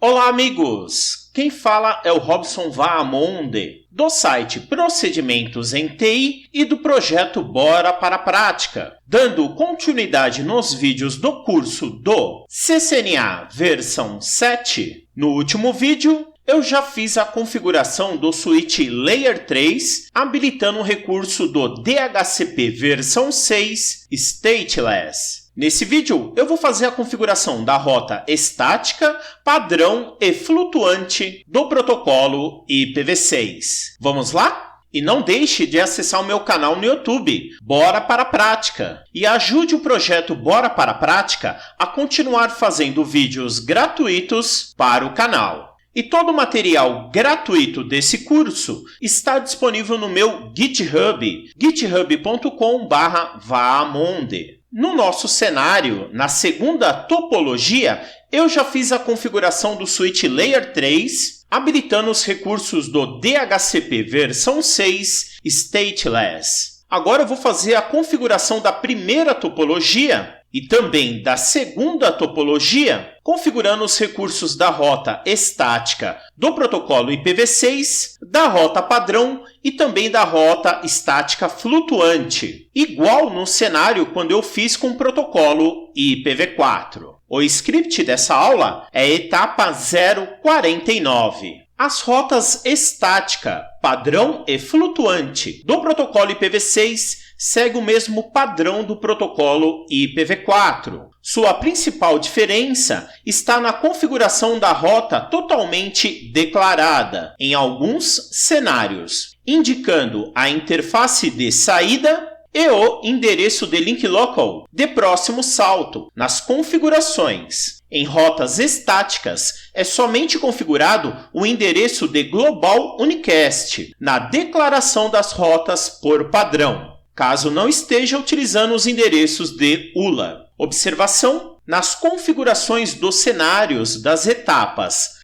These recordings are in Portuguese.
Olá, amigos! Quem fala é o Robson Vaamonde, do site Procedimentos em TI e do projeto Bora para a Prática, dando continuidade nos vídeos do curso do CCNA versão 7. No último vídeo, eu já fiz a configuração do switch Layer 3, habilitando o recurso do DHCP versão 6 Stateless. Nesse vídeo, eu vou fazer a configuração da rota estática, padrão e flutuante do protocolo IPv6. Vamos lá? E não deixe de acessar o meu canal no YouTube, Bora para a Prática, e ajude o projeto Bora para a Prática a continuar fazendo vídeos gratuitos para o canal. E todo o material gratuito desse curso está disponível no meu GitHub, github.com/vaamonde. No nosso cenário, na segunda topologia, eu já fiz a configuração do switch Layer 3, habilitando os recursos do DHCP versão 6 Stateless. Agora eu vou fazer a configuração da primeira topologia e também da segunda topologia, configurando os recursos da rota estática do protocolo IPv6, da rota padrão e também da rota estática flutuante, igual no cenário quando eu fiz com o protocolo IPv4. O script dessa aula é etapa 049. As rotas estática, padrão e flutuante do protocolo IPv6 segue o mesmo padrão do protocolo IPv4. Sua principal diferença está na configuração da rota totalmente declarada, em alguns cenários, indicando a interface de saída e o endereço de link local de próximo salto nas configurações. Em rotas estáticas, é somente configurado o endereço de Global Unicast na declaração das rotas por padrão, caso não esteja utilizando os endereços de ULA. Observação: nas configurações dos cenários das etapas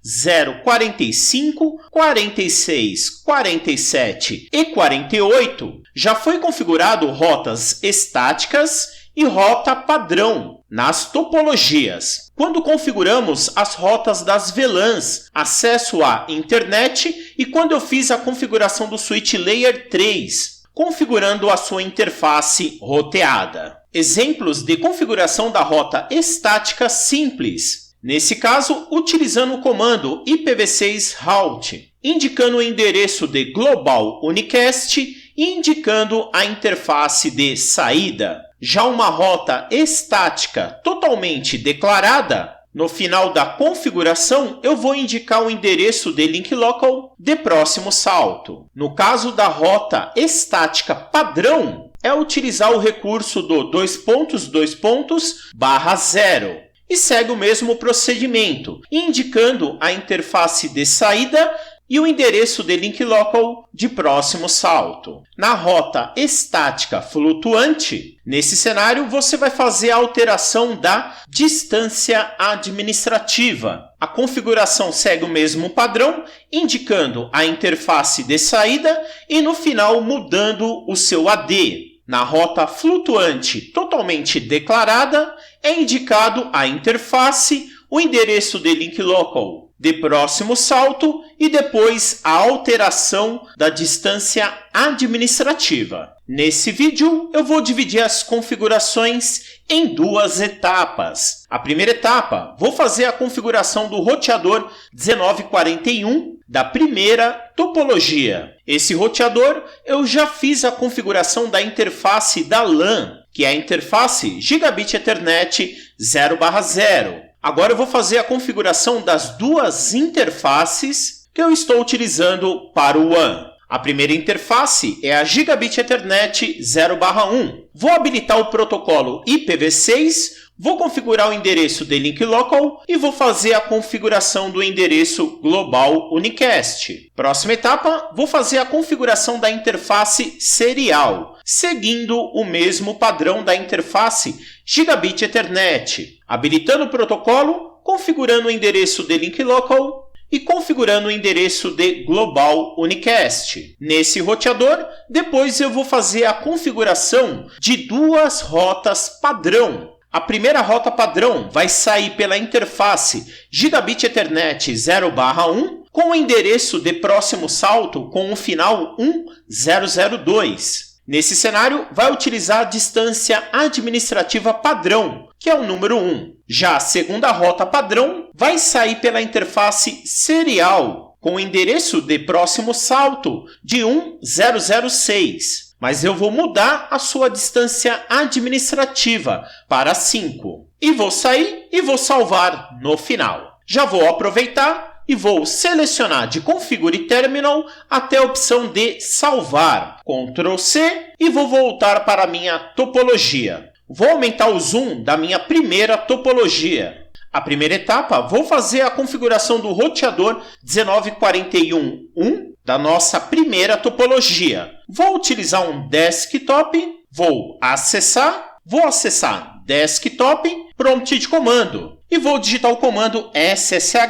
045, 46, 47 e 48, já foi configurado rotas estáticas e rota padrão nas topologias. Quando configuramos as rotas das VLANs, acesso à internet, e quando eu fiz a configuração do switch Layer 3, configurando a sua interface roteada. Exemplos de configuração da rota estática simples. Nesse caso, utilizando o comando IPv6 indicando o endereço de Global Unicast e indicando a interface de saída. Já uma rota estática totalmente declarada, no final da configuração, eu vou indicar o endereço de link local de próximo salto. No caso da rota estática padrão, é utilizar o recurso do 2.2.0 e segue o mesmo procedimento, indicando a interface de saída e o endereço de link local de próximo salto. Na rota estática flutuante, nesse cenário você vai fazer a alteração da distância administrativa. A configuração segue o mesmo padrão, indicando a interface de saída e no final mudando o seu AD. Na rota flutuante totalmente declarada, é indicado a interface, o endereço de link local de próximo salto e depois a alteração da distância administrativa. Nesse vídeo, eu vou dividir as configurações em duas etapas. A primeira etapa, vou fazer a configuração do roteador 1941 da primeira topologia. Esse roteador, eu já fiz a configuração da interface da LAN, que é a interface Gigabit Ethernet 0/0. Agora eu vou fazer a configuração das duas interfaces que eu estou utilizando para o WAN. A primeira interface é a Gigabit Ethernet 0/1. Vou habilitar o protocolo IPv6, vou configurar o endereço de link local e vou fazer a configuração do endereço Global Unicast. Próxima etapa, vou fazer a configuração da interface serial, seguindo o mesmo padrão da interface Gigabit Ethernet, habilitando o protocolo, configurando o endereço de link local e configurando o endereço de Global Unicast. Nesse roteador, depois eu vou fazer a configuração de duas rotas padrão, A primeira rota padrão vai sair pela interface Gigabit Ethernet 0/1 com o endereço de próximo salto com o final 1002. Nesse cenário, vai utilizar a distância administrativa padrão, que é o número 1. Já a segunda rota padrão vai sair pela interface serial, com o endereço de próximo salto de 1006. Mas eu vou mudar a sua distância administrativa para 5. E vou sair e vou salvar no final. Já vou aproveitar e vou selecionar de Configure Terminal até a opção de salvar. Ctrl C e vou voltar para a minha topologia. Vou aumentar o zoom da minha primeira topologia. A primeira etapa, vou fazer a configuração do roteador 1941.1 da nossa primeira topologia. Vou utilizar um desktop, vou acessar desktop, prompt de comando. E vou digitar o comando ssh-l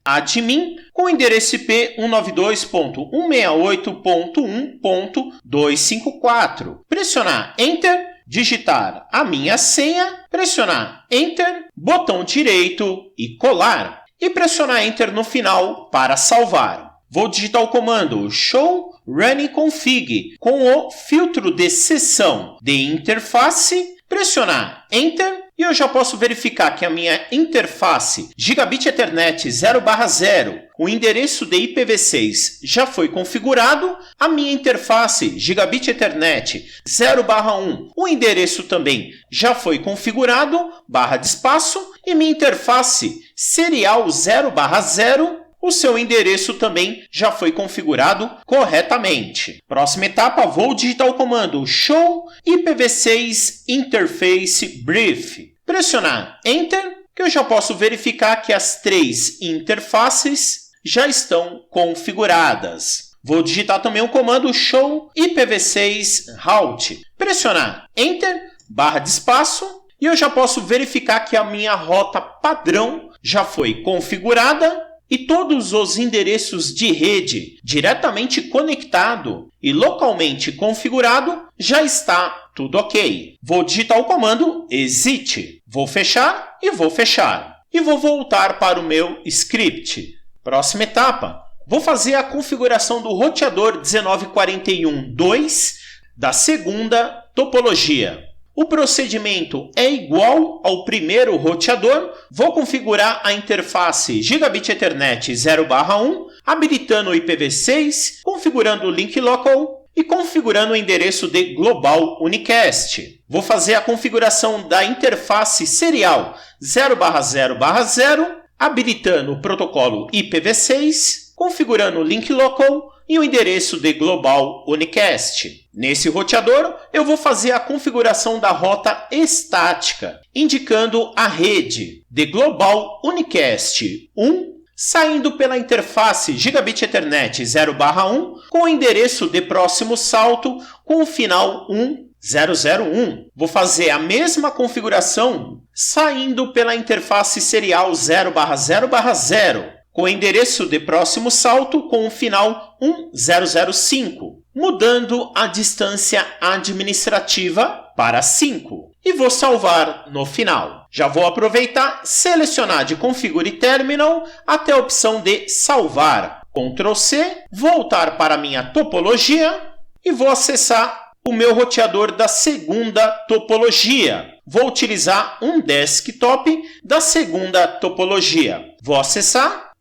admin com o endereço IP 192.168.1.254. Pressionar Enter, digitar a minha senha, pressionar Enter, botão direito e colar. E pressionar Enter no final para salvar. Vou digitar o comando show running config com o filtro de seção de interface, pressionar Enter e eu já posso verificar que a minha interface Gigabit Ethernet 0/0, o endereço de IPv6 já foi configurado, a minha interface Gigabit Ethernet 0/1, o endereço também já foi configurado, barra de espaço, e minha interface serial 0/0, o seu endereço também já foi configurado corretamente. Próxima etapa, vou digitar o comando show IPv6 interface brief. Pressionar Enter, que eu já posso verificar que as 3 interfaces já estão configuradas. Vou digitar também o comando show IPv6 route. Pressionar Enter, barra de espaço, e eu já posso verificar que a minha rota padrão já foi configurada e todos os endereços de rede diretamente conectado e localmente configurado já está tudo ok. Vou digitar o comando exit. Vou fechar e vou fechar. E vou voltar para o meu script. Próxima etapa. Vou fazer a configuração do roteador 1941.2 da segunda topologia. O procedimento é igual ao primeiro roteador. Vou configurar a interface Gigabit Ethernet 0/1, habilitando o IPv6, configurando o link local e configurando o endereço de Global Unicast. Vou fazer a configuração da interface serial 0/0/0, habilitando o protocolo IPv6, configurando o link local e o endereço de Global Unicast. Nesse roteador, eu vou fazer a configuração da rota estática, indicando a rede de Global Unicast 1, saindo pela interface Gigabit Ethernet 0/1 com o endereço de próximo salto com o final 1001. Vou fazer a mesma configuração saindo pela interface serial 0/0/0, com o endereço de próximo salto com o final 1005, mudando a distância administrativa para 5. E vou salvar no final. Já vou aproveitar, selecionar de Configure Terminal até a opção de salvar. Ctrl C, voltar para a minha topologia e vou acessar o meu roteador da segunda topologia. Vou utilizar um desktop da segunda topologia. Vou acessar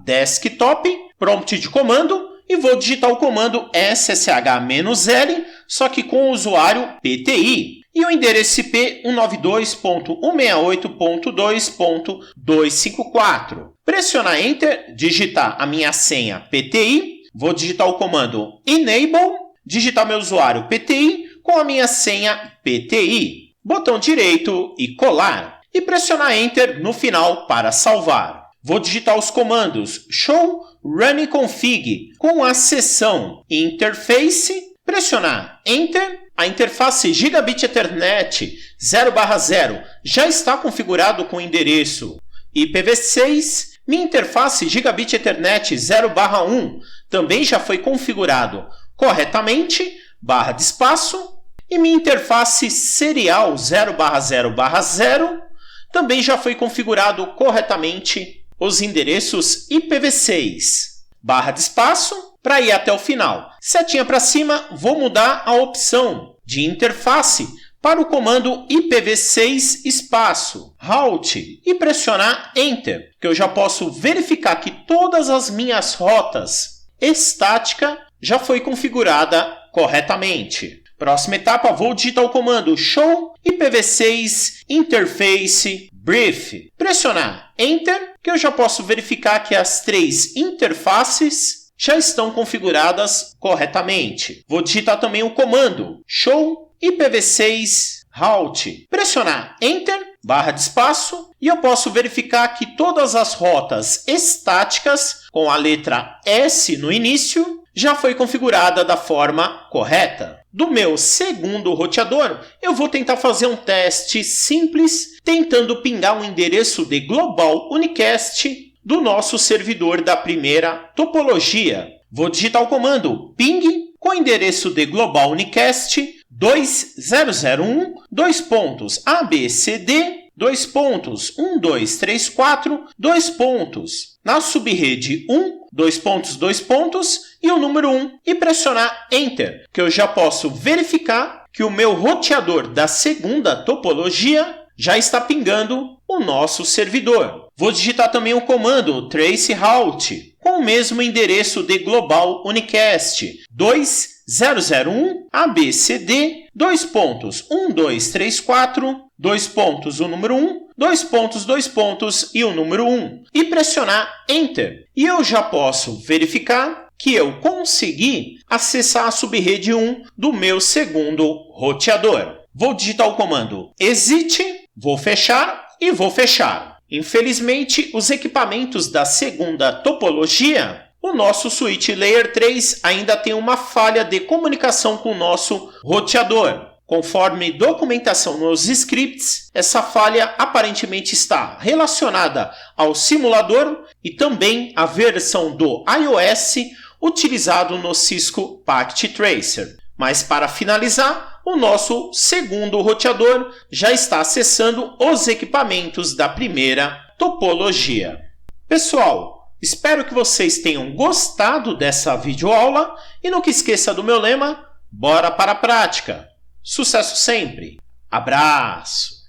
desktop, prompt de comando e vou digitar o comando ssh-l, só que com o usuário PTI. E o endereço IP 192.168.2.254. Pressionar Enter, digitar a minha senha PTI, vou digitar o comando Enable, digitar meu usuário PTI com a minha senha PTI. Botão direito e colar. E pressionar Enter no final para salvar. Vou digitar os comandos show running config com a seção interface, pressionar Enter. A interface Gigabit Ethernet 0/0 já está configurado com o endereço IPv6. Minha interface Gigabit Ethernet 0/1 também já foi configurado corretamente, barra de espaço. e minha interface serial 0/0/0 também já foi configurado corretamente os endereços IPv6, barra de espaço, para ir até o final. Setinha para cima, vou mudar a opção de interface para o comando IPv6 espaço route e pressionar Enter, que eu já posso verificar que todas as minhas rotas estática já foi configurada corretamente. Próxima etapa, vou digitar o comando show IPv6 interface brief. Pressionar Enter, que eu já posso verificar que as 3 interfaces já estão configuradas corretamente. Vou digitar também o comando show IPv6 route. Pressionar Enter, barra de espaço, e eu posso verificar que todas as rotas estáticas com a letra S no início já foi configurada da forma correta. Do meu segundo roteador, eu vou tentar fazer um teste simples, tentando pingar o endereço de Global Unicast do nosso servidor da primeira topologia. Vou digitar o comando ping com o endereço de Global Unicast 2001, abcd, 1234, na subrede 1, e o número 1, e pressionar Enter, que eu já posso verificar que o meu roteador da segunda topologia já está pingando o nosso servidor. Vou digitar também o comando traceroute com o mesmo endereço de Global Unicast 2001 abcd 1234 o número 1 e o número 1 e pressionar Enter. E eu já posso verificar que eu consegui acessar a subrede 1 do meu segundo roteador. Vou digitar o comando exit, vou fechar e vou fechar. Infelizmente, os equipamentos da segunda topologia, o nosso switch Layer 3 ainda tem uma falha de comunicação com o nosso roteador. Conforme documentação nos scripts, essa falha aparentemente está relacionada ao simulador e também à versão do iOS utilizado no Cisco Packet Tracer. Mas para finalizar, o nosso segundo roteador já está acessando os equipamentos da primeira topologia. Pessoal, espero que vocês tenham gostado dessa videoaula e nunca esqueça do meu lema, bora para a prática! Sucesso sempre! Abraço!